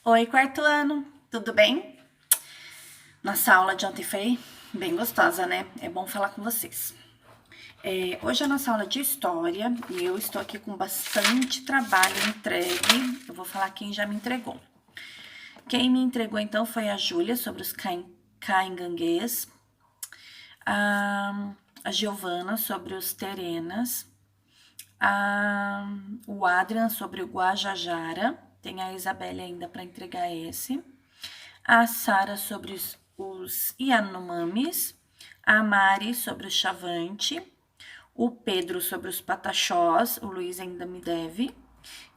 Oi, quarto ano, tudo bem? Nossa aula de ontem foi bem gostosa, né? É bom falar com vocês. Hoje é a nossa aula de história e eu estou aqui com bastante trabalho entregue. Eu vou falar quem já me entregou. Quem me entregou então foi a Júlia sobre os cainganguês, a Giovana sobre os terenas, o Adrian sobre o Guajajara. Tem a Isabelle ainda para entregar esse. A Sara sobre os Yanomamis, a Mari sobre o Chavante, o Pedro sobre os Pataxós, o Luiz ainda me deve,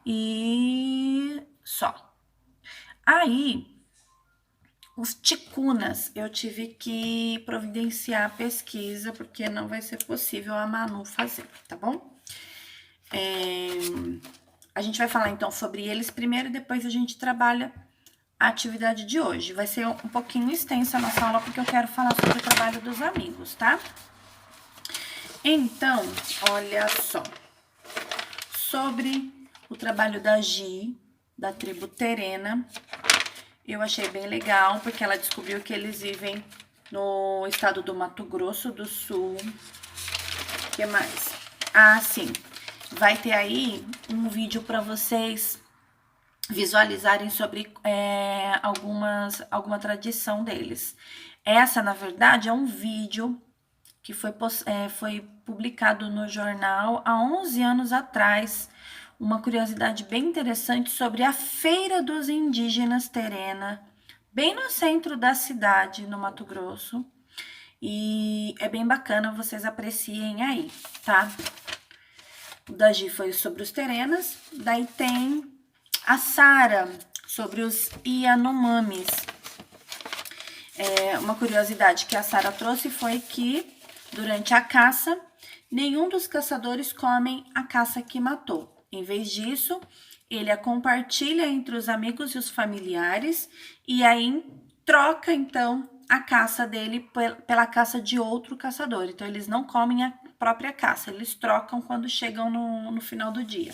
e só. Aí, os ticunas, eu tive que providenciar a pesquisa, porque não vai ser possível a Manu fazer, tá bom? A gente vai falar então sobre eles primeiro, depois a gente trabalha a atividade de hoje. Vai ser um pouquinho extensa a nossa aula, porque eu quero falar sobre o trabalho dos amigos, tá? Então, olha só. Sobre o trabalho da Gi, da tribo Terena, eu achei bem legal, porque ela descobriu que eles vivem no estado do Mato Grosso do Sul. O que mais? Ah, sim. Vai ter aí um vídeo para vocês visualizarem sobre alguma tradição deles. Essa, na verdade, é um vídeo que foi publicado no jornal há 11 anos atrás. Uma curiosidade bem interessante sobre a Feira dos Indígenas Terena, bem no centro da cidade, no Mato Grosso. E é bem bacana, vocês apreciem aí, tá? O da Gi foi sobre os terenas, daí tem a Sara sobre os Yanomamis. Uma curiosidade que a Sara trouxe foi que, durante a caça, nenhum dos caçadores comem a caça que matou. Em vez disso, ele a compartilha entre os amigos e os familiares e aí troca, então, a caça dele pela caça de outro caçador. Então, eles não comem a própria caça, eles trocam quando chegam no final do dia.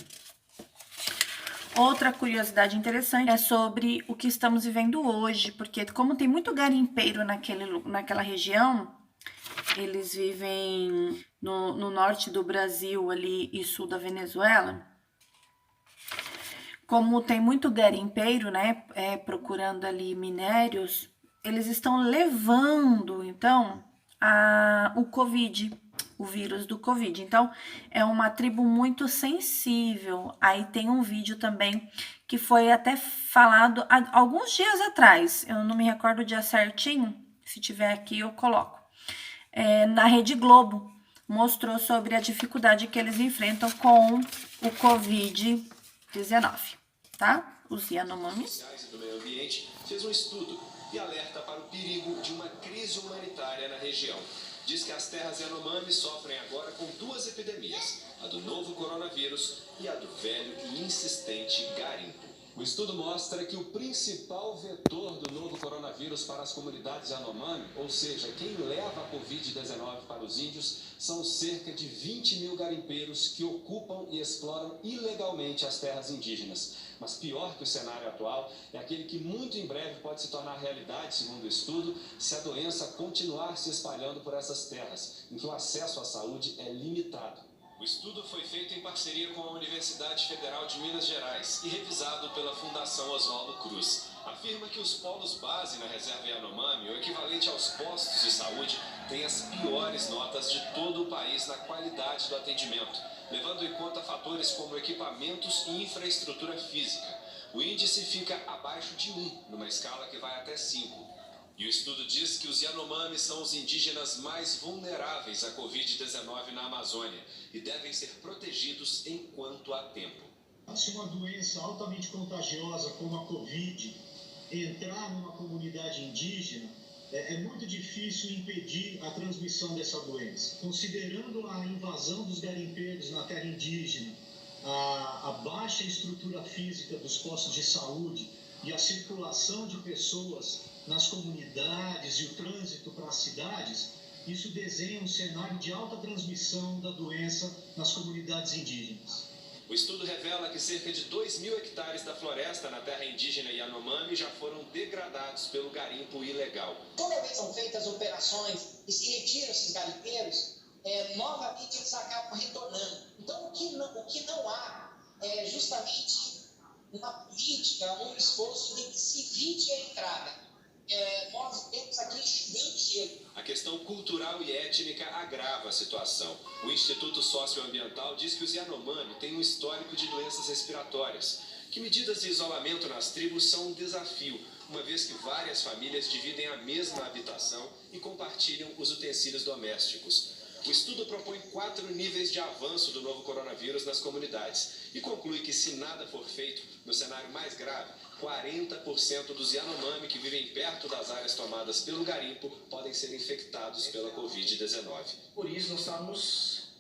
Outra curiosidade interessante é sobre o que estamos vivendo hoje, porque como tem muito garimpeiro naquela região, eles vivem no norte do Brasil ali e sul da Venezuela. Como tem muito garimpeiro, né, procurando ali minérios, eles estão levando, então, o Covid, o vírus do Covid. Então, é uma tribo muito sensível. Aí tem um vídeo também que foi até falado há alguns dias atrás. Eu não me recordo o dia certinho. Se tiver aqui, eu coloco. Na Rede Globo, mostrou sobre a dificuldade que eles enfrentam com o Covid-19, tá? Os Yanomamis. Do meio ambiente fez um estudo e alerta para o perigo de uma crise humanitária na região. Diz que as terras Yanomami sofrem agora com duas epidemias, a do novo coronavírus e a do velho e insistente garimpo. O estudo mostra que o principal vetor do novo coronavírus para as comunidades Yanomami, ou seja, quem leva a Covid-19 para os índios, são cerca de 20 mil garimpeiros que ocupam e exploram ilegalmente as terras indígenas. Mas pior que o cenário atual é aquele que muito em breve pode se tornar realidade, segundo o estudo, se a doença continuar se espalhando por essas terras, em que o acesso à saúde é limitado. O estudo foi feito em parceria com a Universidade Federal de Minas Gerais e revisado pela Fundação Oswaldo Cruz. Afirma que os polos base na reserva Yanomami, o equivalente aos postos de saúde, têm as piores notas de todo o país na qualidade do atendimento, levando em conta fatores como equipamentos e infraestrutura física. O índice fica abaixo de 1, numa escala que vai até 5. E o estudo diz que os Yanomami são os indígenas mais vulneráveis à Covid-19 na Amazônia e devem ser protegidos enquanto há tempo. Se uma doença altamente contagiosa como a Covid entrar numa comunidade indígena, é muito difícil impedir a transmissão dessa doença. Considerando a invasão dos garimpeiros na terra indígena, a baixa estrutura física dos postos de saúde e a circulação de pessoas nas comunidades e o trânsito para as cidades, isso desenha um cenário de alta transmissão da doença nas comunidades indígenas. O estudo revela que cerca de 2.000 hectares da floresta na terra indígena Yanomami já foram degradados pelo garimpo ilegal. Toda vez que são feitas operações e se retiram esses garimpeiros, novamente eles acabam retornando. Então, o que não há é justamente uma política, um esforço de que se evite a entrada. Nós temos aqui enchimento. A questão cultural e étnica agrava a situação. O Instituto Socioambiental diz que os Yanomami têm um histórico de doenças respiratórias, que medidas de isolamento nas tribos são um desafio, uma vez que várias famílias dividem a mesma habitação e compartilham os utensílios domésticos. O estudo propõe 4 níveis de avanço do novo coronavírus nas comunidades e conclui que, se nada for feito, no cenário mais grave, 40% dos Yanomami que vivem perto das áreas tomadas pelo garimpo podem ser infectados pela Covid-19. Por isso, nós estamos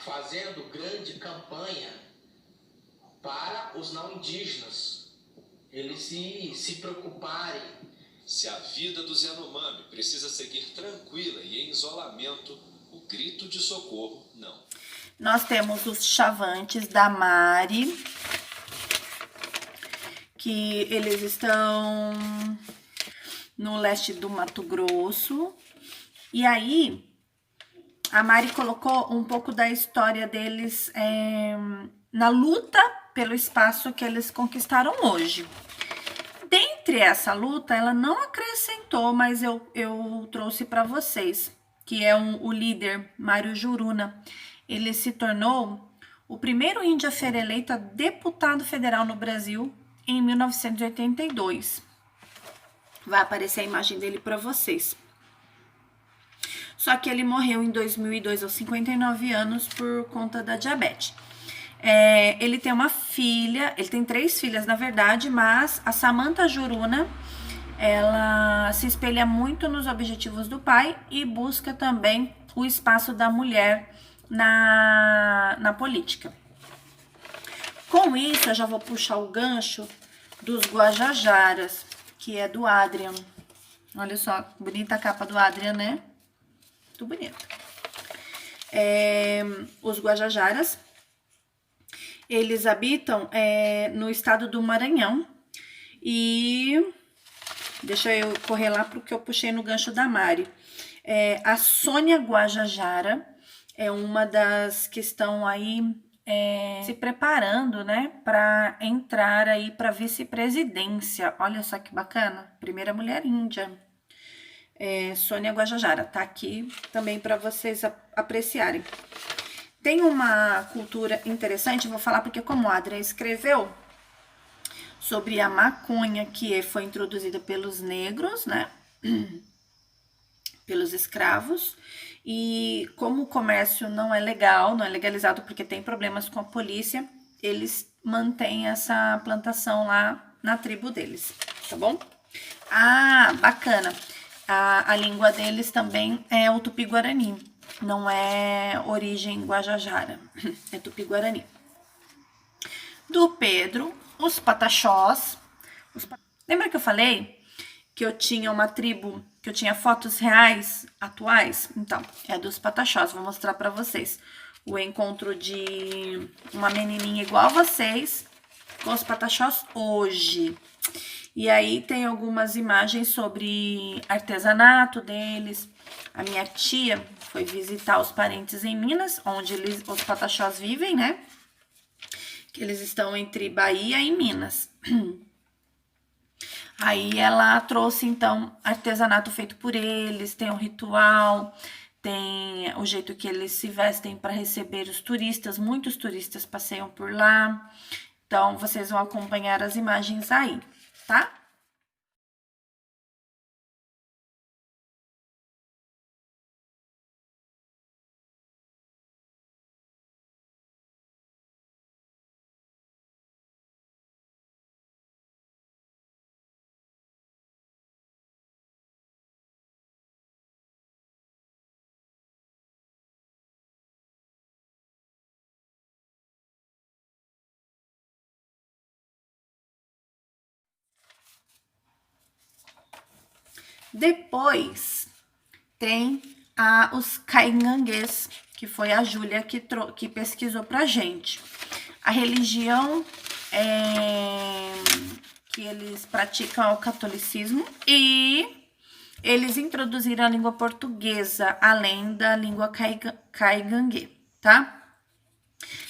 fazendo grande campanha para os não indígenas, eles se preocuparem. Se a vida dos Yanomami precisa seguir tranquila e em isolamento, o grito de socorro não. Nós temos os Chavantes da Mari, que eles estão no leste do Mato Grosso. E aí, a Mari colocou um pouco da história deles na luta pelo espaço que eles conquistaram hoje. Dentre essa luta, ela não acrescentou, mas eu trouxe para vocês, que é o líder Mário Juruna. Ele se tornou o primeiro índio a ser eleito a deputado federal no Brasil em 1982. Vai aparecer a imagem dele para vocês. Só que ele morreu em 2002, aos 59 anos, por conta da diabetes. Ele tem uma filha, ele tem 3 filhas, na verdade, mas a Samantha Juruna, ela se espelha muito nos objetivos do pai e busca também o espaço da mulher na política. Com isso, eu já vou puxar o gancho dos Guajajaras, que é do Adrian. Olha só, bonita a capa do Adrian, né? Muito bonita. Os Guajajaras, eles habitam no estado do Maranhão. E deixa eu correr lá porque eu puxei no gancho da Mari. A Sônia Guajajara é uma das que estão aí se preparando, né, para entrar aí para vice-presidência. Olha só que bacana, primeira mulher índia. Sônia Guajajara, tá aqui também para vocês apreciarem. Tem uma cultura interessante, vou falar porque como o Adrian escreveu sobre a maconha que foi introduzida pelos negros, né, pelos escravos, e como o comércio não é legal, não é legalizado porque tem problemas com a polícia, eles mantêm essa plantação lá na tribo deles, tá bom? Ah, bacana, a língua deles também é o Tupi-Guarani. Não é origem Guajajara, é Tupi-Guarani. Do Pedro, os Pataxós. Lembra que eu falei que eu tinha uma tribo, que eu tinha fotos reais, atuais? Então, é dos Pataxós, vou mostrar pra vocês. O encontro de uma menininha igual a vocês com os Pataxós hoje. E aí tem algumas imagens sobre artesanato deles. A minha tia foi visitar os parentes em Minas, onde os Pataxós vivem, né? Que eles estão entre Bahia e Minas. Aí ela trouxe, então, artesanato feito por eles, tem um ritual, tem o jeito que eles se vestem para receber os turistas. Muitos turistas passeiam por lá. Então, vocês vão acompanhar as imagens aí, tá? Depois tem os cainganguês, que foi a Júlia que pesquisou pra gente. A religião que eles praticam é o catolicismo e eles introduziram a língua portuguesa, além da língua caigangue, tá?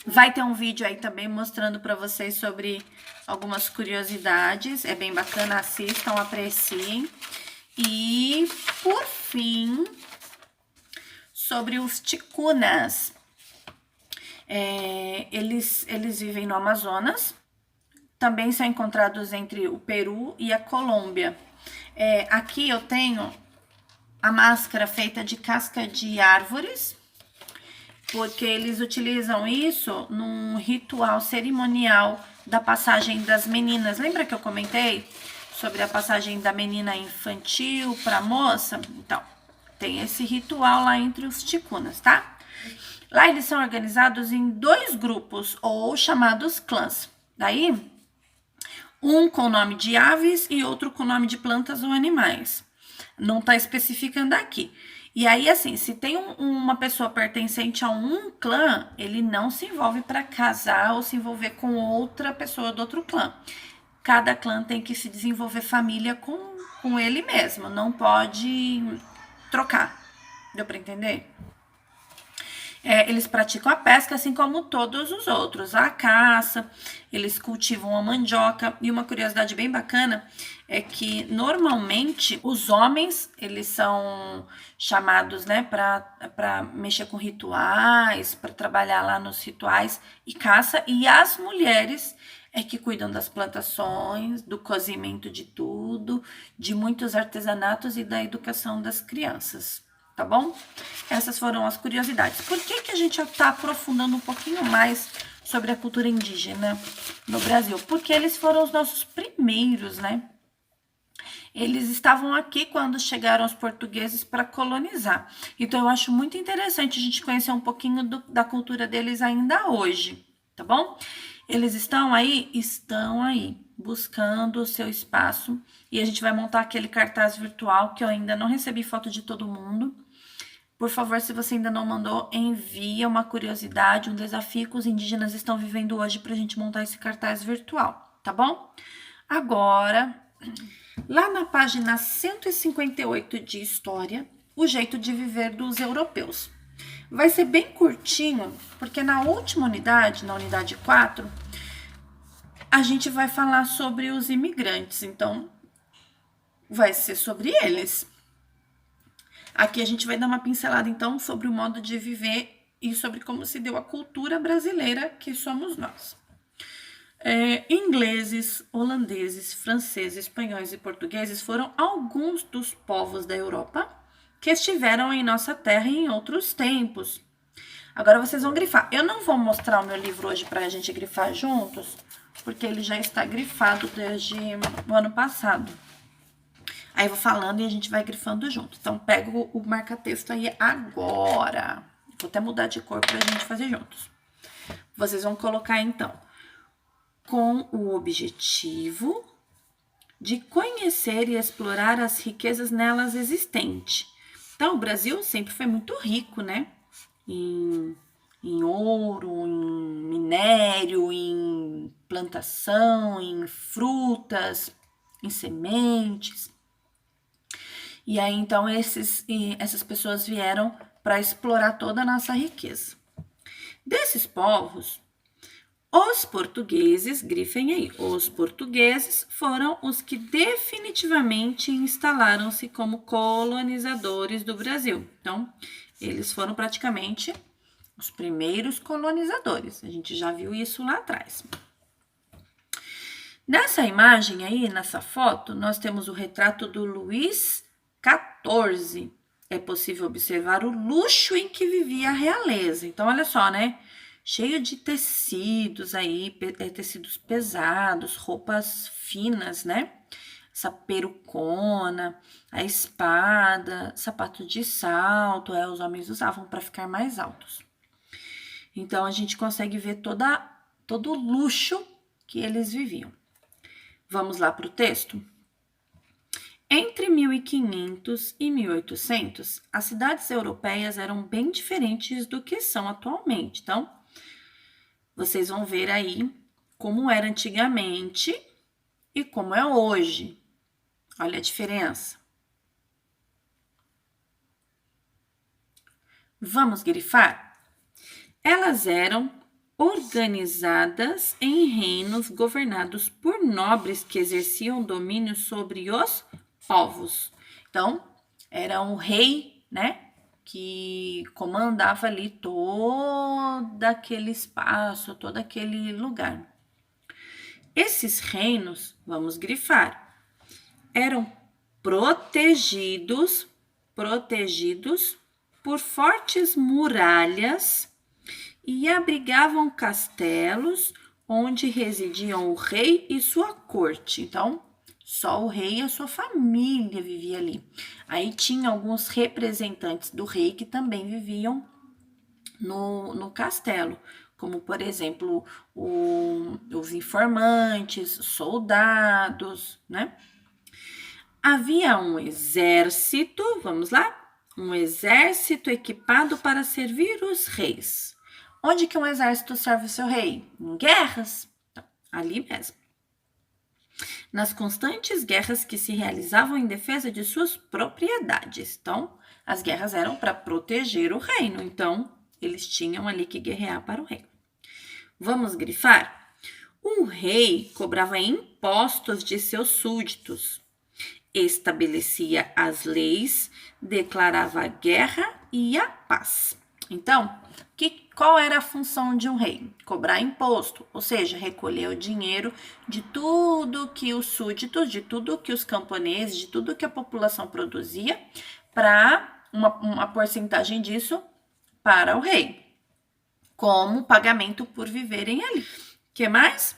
Vai ter um vídeo aí também mostrando para vocês sobre algumas curiosidades. É bem bacana, assistam, apreciem. E, por fim, sobre os ticunas. Eles vivem no Amazonas. Também são encontrados entre o Peru e a Colômbia. Aqui eu tenho a máscara feita de casca de árvores, porque eles utilizam isso num ritual cerimonial da passagem das meninas. Lembra que eu comentei sobre a passagem da menina infantil para moça? Então, tem esse ritual lá entre os ticunas, tá? Lá eles são organizados em 2 grupos, ou chamados clãs. Daí, um com o nome de aves e outro com o nome de plantas ou animais. Não tá especificando aqui. E aí, assim, se tem uma pessoa pertencente a um clã, ele não se envolve para casar ou se envolver com outra pessoa do outro clã. Cada clã tem que se desenvolver família com ele mesmo, não pode trocar. Deu para entender? Eles praticam a pesca, assim como todos os outros, a caça, eles cultivam a mandioca. E uma curiosidade bem bacana é que, normalmente, os homens, eles são chamados, né, para mexer com rituais, para trabalhar lá nos rituais e caça, e as mulheres que cuidam das plantações, do cozimento de tudo, de muitos artesanatos e da educação das crianças. Tá bom? Essas foram as curiosidades. Por que a gente está aprofundando um pouquinho mais sobre a cultura indígena no Brasil? Porque eles foram os nossos primeiros, né? Eles estavam aqui quando chegaram os portugueses para colonizar. Então, eu acho muito interessante a gente conhecer um pouquinho da cultura deles ainda hoje, tá bom? Eles estão aí? Estão aí, buscando o seu espaço. E a gente vai montar aquele cartaz virtual que eu ainda não recebi foto de todo mundo. Por favor, se você ainda não mandou, envia uma curiosidade, um desafio que os indígenas estão vivendo hoje para a gente montar esse cartaz virtual, tá bom? Agora, lá na página 158 de História, o jeito de viver dos europeus. Vai ser bem curtinho, porque na última unidade, na unidade 4, a gente vai falar sobre os imigrantes, então vai ser sobre eles. Aqui a gente vai dar uma pincelada, então, sobre o modo de viver e sobre como se deu a cultura brasileira, que somos nós. Ingleses, holandeses, franceses, espanhóis e portugueses foram alguns dos povos da Europa que estiveram em nossa terra em outros tempos. Agora vocês vão grifar. Eu não vou mostrar o meu livro hoje para a gente grifar juntos, porque ele já está grifado desde o ano passado. Aí eu vou falando e a gente vai grifando junto. Então, pego o marca-texto aí agora. Vou até mudar de cor pra gente fazer juntos. Vocês vão colocar, então, com o objetivo de conhecer e explorar as riquezas nelas existentes. Então, o Brasil sempre foi muito rico, né? Em ouro, em minério, em plantação, em frutas, em sementes. E aí, então, essas pessoas vieram para explorar toda a nossa riqueza. Desses povos, os portugueses, grifem aí, os portugueses foram os que definitivamente instalaram-se como colonizadores do Brasil. Então, eles foram praticamente os primeiros colonizadores. A gente já viu isso lá atrás. Nessa imagem aí, nessa foto, nós temos o retrato do Luís XIV. É possível observar o luxo em que vivia a realeza. Então, olha só, né? Cheio de tecidos aí, tecidos pesados, roupas finas, né? Essa perucona, a espada, sapato de salto, os homens usavam para ficar mais altos. Então, a gente consegue ver todo o luxo que eles viviam. Vamos lá para o texto? Entre 1500 e 1800, as cidades europeias eram bem diferentes do que são atualmente. Então, vocês vão ver aí como era antigamente e como é hoje. Olha a diferença. Vamos grifar? Elas eram organizadas em reinos governados por nobres que exerciam domínio sobre os povos. Então, era um rei, né, que comandava ali todo aquele espaço, todo aquele lugar. Esses reinos, vamos grifar, eram protegidos por fortes muralhas e abrigavam castelos onde residiam o rei e sua corte. Então, só o rei e a sua família vivia ali. Aí tinha alguns representantes do rei que também viviam no castelo, como, por exemplo, os informantes, soldados, né? Havia um exército, vamos lá? Um exército equipado para servir os reis. Onde que um exército serve o seu rei? Em guerras. Então, ali mesmo. Nas constantes guerras que se realizavam em defesa de suas propriedades. Então, as guerras eram para proteger o reino. Então, eles tinham ali que guerrear para o rei. Vamos grifar? O rei cobrava impostos de seus súditos, estabelecia as leis, declarava a guerra e a paz. Então, qual era a função de um rei? Cobrar imposto, ou seja, recolher o dinheiro de tudo que os súditos, de tudo que os camponeses, de tudo que a população produzia, para uma porcentagem disso para o rei, como pagamento por viverem ali. O que mais?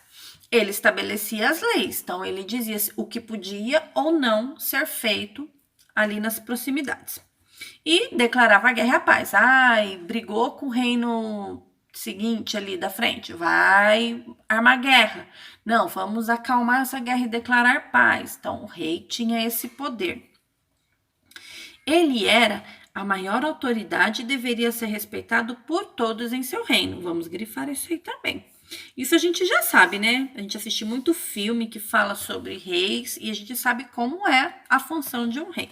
Ele estabelecia as leis, então ele dizia o que podia ou não ser feito ali nas proximidades. E declarava a guerra e a paz. Brigou com o reino seguinte ali da frente, vai armar guerra. Não, vamos acalmar essa guerra e declarar paz. Então, o rei tinha esse poder. Ele era a maior autoridade e deveria ser respeitado por todos em seu reino. Vamos grifar isso aí também. Isso a gente já sabe, né? A gente assiste muito filme que fala sobre reis e a gente sabe como é a função de um rei.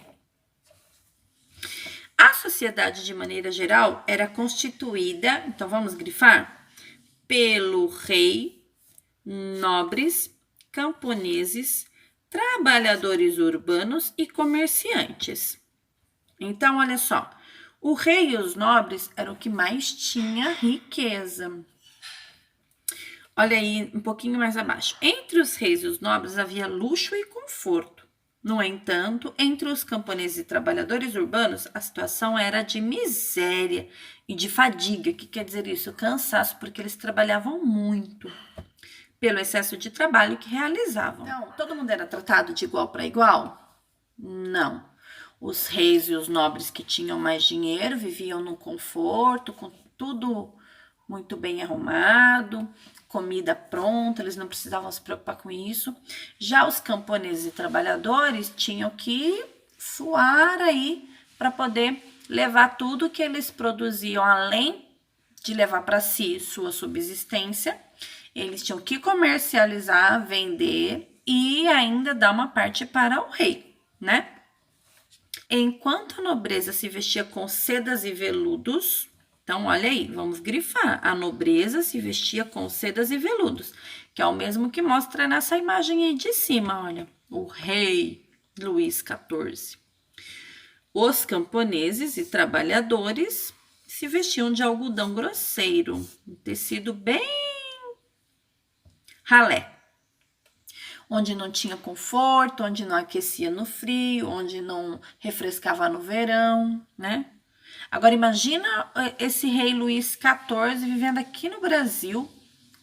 A sociedade, de maneira geral, era constituída, então vamos grifar, pelo rei, nobres, camponeses, trabalhadores urbanos e comerciantes. Então, olha só, o rei e os nobres eram o que mais tinha riqueza. Olha aí, um pouquinho mais abaixo. Entre os reis e os nobres havia luxo e conforto. No entanto, entre os camponeses e trabalhadores urbanos, a situação era de miséria e de fadiga. O que quer dizer isso? Cansaço, porque eles trabalhavam muito pelo excesso de trabalho que realizavam. Então, todo mundo era tratado de igual para igual? Não. Os reis e os nobres que tinham mais dinheiro viviam no conforto, com tudo muito bem arrumado, comida pronta, eles não precisavam se preocupar com isso. Já os camponeses e trabalhadores tinham que suar aí para poder levar tudo que eles produziam, além de levar para si sua subsistência, eles tinham que comercializar, vender e ainda dar uma parte para o rei, né? Enquanto a nobreza se vestia com sedas e veludos, então olha aí, vamos grifar, a nobreza se vestia com sedas e veludos, que é o mesmo que mostra nessa imagem aí de cima, olha, o rei Luís XIV. Os camponeses e trabalhadores se vestiam de algodão grosseiro, um tecido bem ralé, onde não tinha conforto, onde não aquecia no frio, onde não refrescava no verão, né? Agora imagina esse rei Luís XIV vivendo aqui no Brasil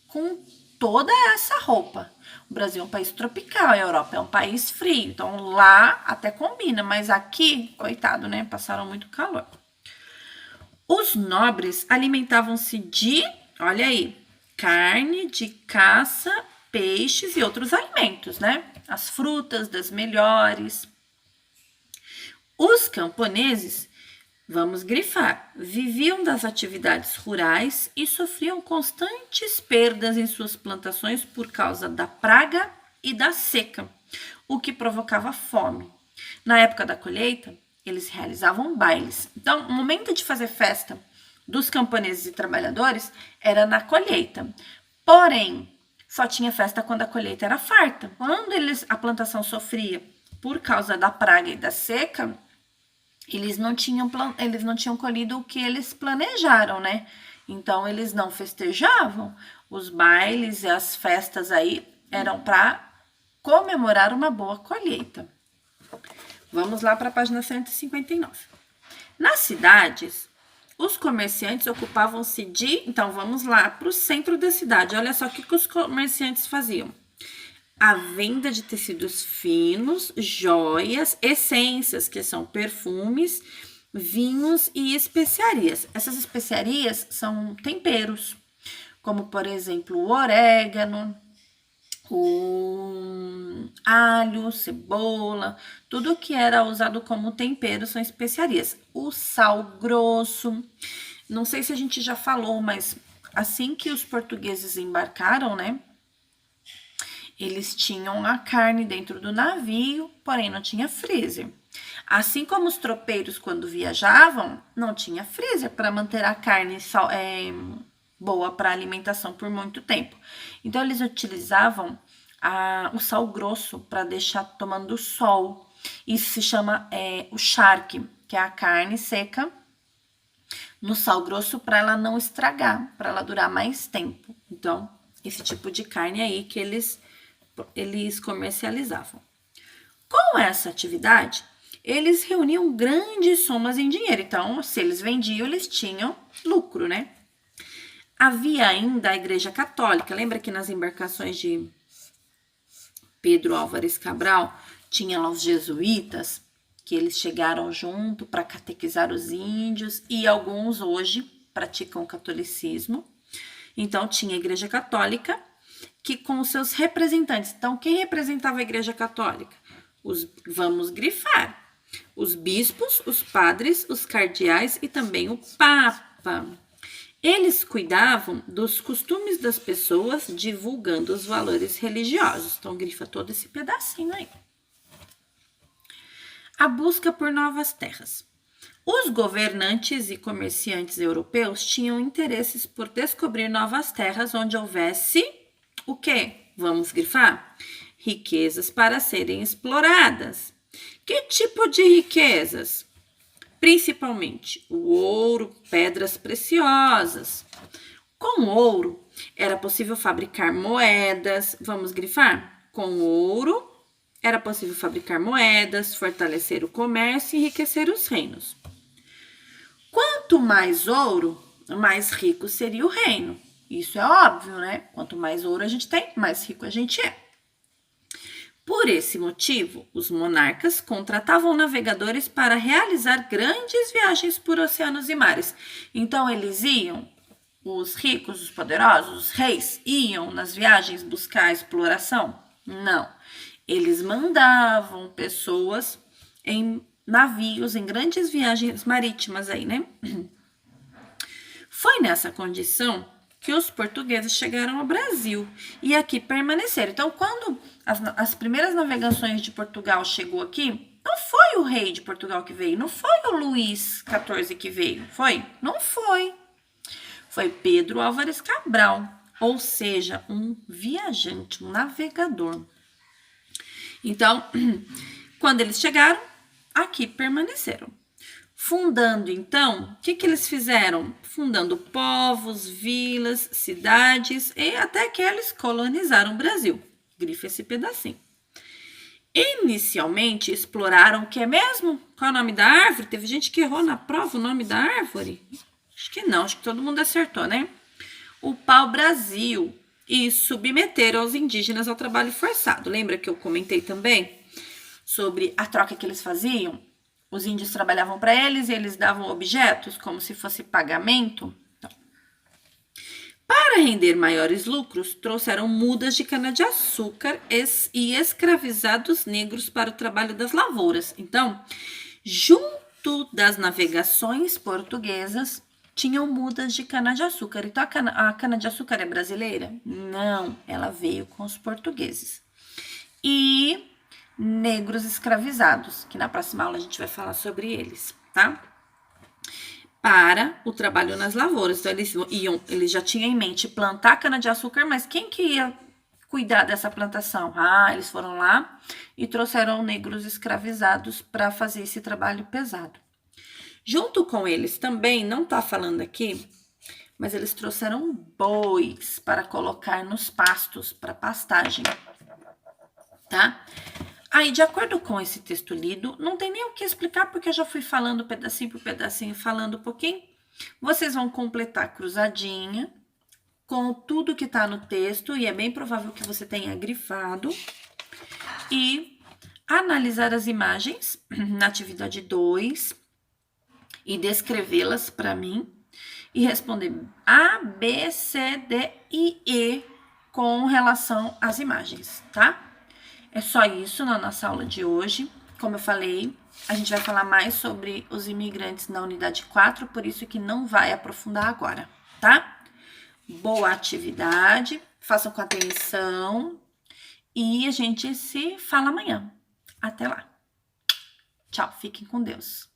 com toda essa roupa. O Brasil é um país tropical, a Europa é um país frio, então lá até combina, mas aqui, coitado, né? Passaram muito calor. Os nobres alimentavam-se de, olha aí, carne, de caça, peixes e outros alimentos, né? As frutas das melhores. Os camponeses, vamos grifar, viviam das atividades rurais e sofriam constantes perdas em suas plantações por causa da praga e da seca, o que provocava fome. Na época da colheita, eles realizavam bailes. Então, o momento de fazer festa dos camponeses e trabalhadores era na colheita. Porém, só tinha festa quando a colheita era farta. Quando a plantação sofria por causa da praga e da seca, eles não tinham colhido o que eles planejaram, né? Então, eles não festejavam. Os bailes e as festas aí eram para comemorar uma boa colheita. Vamos lá para a página 159. Nas cidades, os comerciantes ocupavam-se de... Então, vamos lá para o centro da cidade. Olha só o que os comerciantes faziam. A venda de tecidos finos, joias, essências, que são perfumes, vinhos e especiarias. Essas especiarias são temperos, como, por exemplo, o orégano, o alho, cebola, tudo que era usado como tempero são especiarias. O sal grosso, não sei se a gente já falou, mas assim que os portugueses embarcaram, né? Eles tinham a carne dentro do navio, porém não tinha freezer. Assim como os tropeiros, quando viajavam, não tinha freezer para manter a carne boa para alimentação por muito tempo. Então, eles utilizavam o sal grosso para deixar tomando sol. Isso se chama o charque, que é a carne seca no sal grosso para ela não estragar, para ela durar mais tempo. Então, esse tipo de carne aí que eles comercializavam. Com essa atividade, eles reuniam grandes somas em dinheiro. Então, se eles vendiam, eles tinham lucro, né? Havia ainda a Igreja Católica. Lembra que nas embarcações de Pedro Álvares Cabral tinha lá os jesuítas, que eles chegaram junto para catequizar os índios, e alguns hoje praticam o catolicismo. Então, tinha a Igreja Católica, que com os seus representantes. Então, quem representava a Igreja Católica? Vamos grifar. Os bispos, os padres, os cardeais e também o Papa. Eles cuidavam dos costumes das pessoas, divulgando os valores religiosos. Então, grifa todo esse pedacinho aí. A busca por novas terras. Os governantes e comerciantes europeus tinham interesses por descobrir novas terras onde houvesse o quê? Vamos grifar? Riquezas para serem exploradas. Que tipo de riquezas? Principalmente o ouro, pedras preciosas. Com ouro, era possível fabricar moedas. Vamos grifar? Com ouro, era possível fabricar moedas, fortalecer o comércio e enriquecer os reinos. Quanto mais ouro, mais rico seria o reino. Isso é óbvio, né? Quanto mais ouro a gente tem, mais rico a gente é. Por esse motivo, os monarcas contratavam navegadores para realizar grandes viagens por oceanos e mares. Então, eles iam, os ricos, os poderosos, os reis, iam nas viagens buscar exploração? Não. Eles mandavam pessoas em navios, em grandes viagens marítimas aí, né? Foi nessa condição que os portugueses chegaram ao Brasil e aqui permaneceram. Então, quando as primeiras navegações de Portugal chegou aqui, não foi o rei de Portugal que veio, não foi o Luís XIV que veio, foi? Não foi. Foi Pedro Álvares Cabral, ou seja, um viajante, um navegador. Então, quando eles chegaram, aqui permaneceram. Fundando, então, o que eles fizeram? Fundando povos, vilas, cidades e até que eles colonizaram o Brasil. Grifa esse pedacinho. Inicialmente, exploraram o que é mesmo? Qual é o nome da árvore? Teve gente que errou na prova o nome da árvore? Acho que não, acho que todo mundo acertou, né? O pau-brasil. E submeteram os indígenas ao trabalho forçado. Lembra que eu comentei também sobre a troca que eles faziam? Os índios trabalhavam para eles e eles davam objetos como se fosse pagamento. Então, para render maiores lucros, trouxeram mudas de cana-de-açúcar e escravizados negros para o trabalho das lavouras. Então, Junto das navegações portuguesas, tinham mudas de cana-de-açúcar. Então, a cana-de-açúcar é brasileira? Não, ela veio com os portugueses. E negros escravizados, que na próxima aula a gente vai falar sobre eles, tá? Para o trabalho nas lavouras. Então, eles já tinham em mente plantar cana-de-açúcar, mas quem que ia cuidar dessa plantação? Eles foram lá e trouxeram negros escravizados para fazer esse trabalho pesado. Junto com eles também, não tá falando aqui, mas eles trouxeram bois para colocar nos pastos, para pastagem, tá? Aí, de acordo com esse texto lido, não tem nem o que explicar, porque eu já fui falando pedacinho por pedacinho, falando um pouquinho. Vocês vão completar a cruzadinha com tudo que tá no texto, e é bem provável que você tenha grifado, e analisar as imagens na atividade 2, e descrevê-las para mim e responder A, B, C, D e E com relação às imagens, tá? É só isso na nossa aula de hoje. Como eu falei, a gente vai falar mais sobre os imigrantes na unidade 4, por isso que não vai aprofundar agora, tá? Boa atividade, façam com atenção e a gente se fala amanhã. Até lá. Tchau, fiquem com Deus.